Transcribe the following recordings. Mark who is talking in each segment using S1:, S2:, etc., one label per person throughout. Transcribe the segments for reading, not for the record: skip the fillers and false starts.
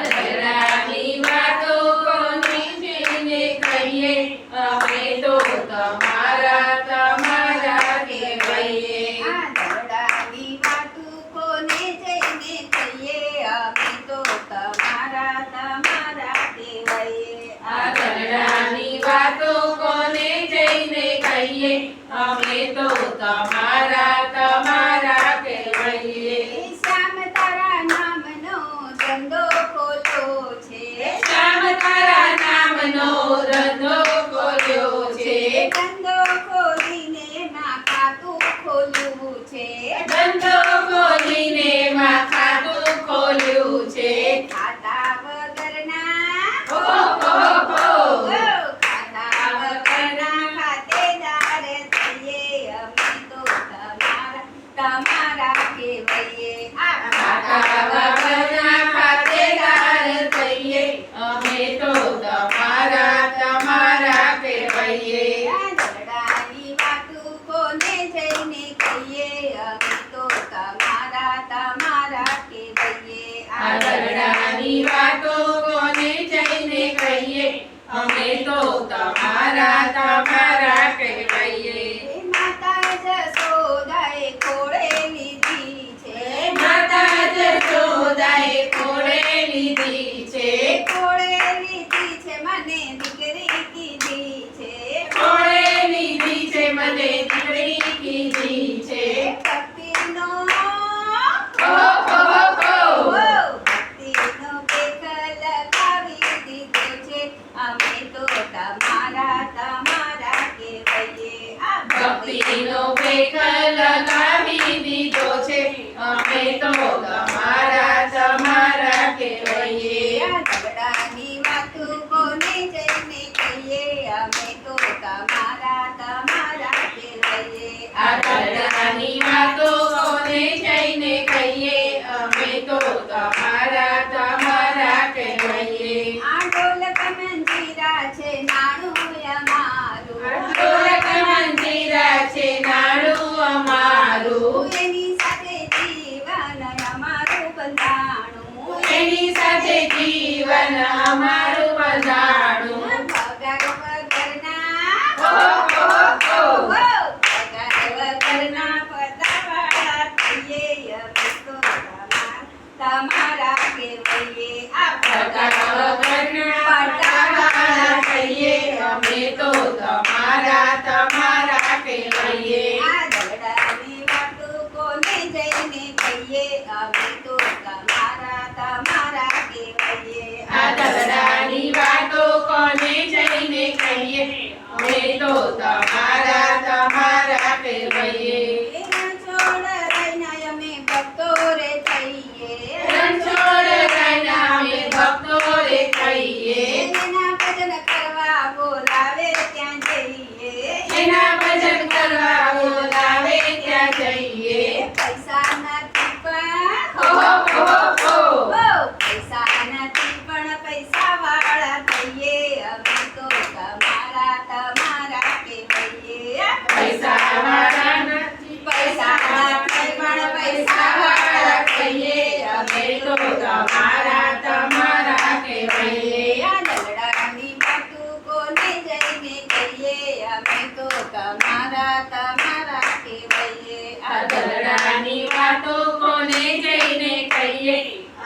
S1: ઝઘડાની વાતો કોને જઈને કહીએ, અમે તો તમારા કહેવાઈએ.
S2: ઝઘડાની વાતો કોને જઈને કહીએ, અમે તો તમારા કહેવાઈએ.
S1: આ ઝઘડાની વાતો કોને જઈને કહીએ, અમે તો તમારા કહેવાઈએ.
S2: શ્યામ તારા નામનો ધંધો ખોલ્યો છે,
S1: શ્યામ તારા નામનો ધંધો ખોલ્યો છે,
S2: ધંધો ખોલીને એમાં ખાતું ખોલ્યું છે,
S1: ધંધો ખોલીને એમાં ખાતું ખોલ્યું છે.
S2: ખાતા વગરના
S1: ખાતા
S2: વગરના ખાતેદાર થઈએ, અમે તો તમારા કહેવાઈએ.
S1: વગરના ખાતેદાર થઈએ, અમે તો તમારા કહેવાઈએ.
S2: ઝઘડાની વાતો કોને જઈને કહીએ, અમે તો તમારા કહેવાઈએ.
S1: આ ઝઘડાની વાતો કોને જઈને કહીએ, અમે તો તમારા કહેવાઈએ.
S2: માતા જશોદાએ ખોળે લીધી છે,
S1: માતા જશોદાએ ખોળે લીધી છે,
S2: ખોળે લીધી છે મને દીકરી કીધી છે,
S1: ખોળે લીધી છે મને દીકરી કીધી છે.
S2: ભક્તિનો ભક્તિનો પેખ લગાવી દીધો છે, અમે તો તમારા કહેવાઈએ.
S1: ભક્તિનો પેખ લગાવી દીધો છે, અમે તો તમારા કહેવાઈએ.
S2: ઝઘડાની વાતો કોને જઈને કહીએ, અમે તો તમારા કહેવાઈએ.
S1: આ ઝઘડાની વાતો કોને જઈને કહીએ, અમે તો તમારા કહેવાઈએ.
S2: આ ઢોલક મંજીરા છે નાણું અમારું,
S1: ઢોલક મંજીરા છે નાણું અમારું,
S2: એની સાથે જીવન અમારું બંધાણું,
S1: એની સાથે જીવન અમારું બંધાણું.
S2: પગાર વગરના
S1: પગાર
S2: વગરના પતાવાળા થઈએ, અમે તો તમારા કહેવાઈએ.
S1: વગરના પટાવાળા થઈએ, અમે તો તમારા કહેવાઈએ.
S2: આ ઝઘડાની વાતો કોને જઈને કહીએ, અમે તો તમારા કહેવાઈએ.
S1: આ ઝઘડાની વાતો કોને જઈને કહીએ, અમે તો તમારા કહેવાઈએ.
S2: રણછોડ રહીના અમે ભક્તો રે થઈએ,
S1: રણછોડ રહીના અમે ભક્તો રે થઈએ,
S2: એના ભજન કરવા બોલાવે ત્યાં જઈએ,
S1: એના ભજન કરવા બોલાવે ત્યાં જઈએ.
S2: પૈસા નથી પણ પૈસા નથી પણ પૈસા વાળા થઈએ, અમે તો તમારા કહેવાઈએ.
S1: પૈસા વાળા નથી, પૈસા નથી પણ પૈસા વાળા થઈએ, અમે તો તમારા કહેવાઈએ.
S2: આ ઝઘડાની વાતો કોને જઈને કહીએ, અમે તો તમારા કહેવાઈએ.
S1: આ ઝઘડાની વાતો કોને જઈને કહીએ,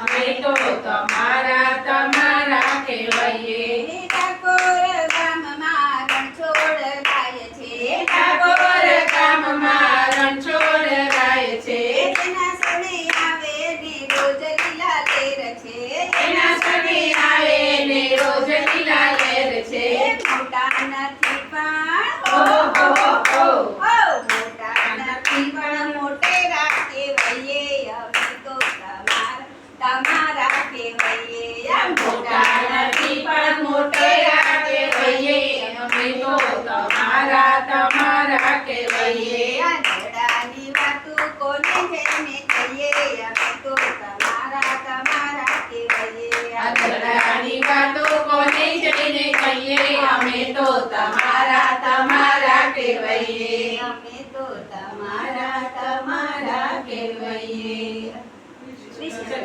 S1: અમે તો તમારા કહેવાઈએ.
S2: ઠાકોર ગામમાં રણછોડ ગાય છે,
S1: ઠાકોર ગામમાં રણછોડ ગાય છે,
S2: એના સણે આવે ને રોજ લીલા લેર છે,
S1: એના સને આવે ને રોજ લીલા લેર છે.
S2: મોટા નથી પણ મોટા નથી પણ મોટેરા કહેવાઈએ, અમે તો તમારા કહેવાઈએ.
S1: મોટા નથી પણ મોટેરા કહેવાઈએ, અમે તો તમારા કહેવાઈએ.
S2: આ ઝઘડાની વાતો કોને જઈને કહીએ, અમે તો તમારા કહેવાઈએ.
S1: આ ઝઘડાની વાતો કોને જઈને કહીએ, અમે તો તમારા કહેવાઈએ.
S2: અમે તો તમારા
S1: તમારા કહેવાઈએ.
S2: કૃષ્ણ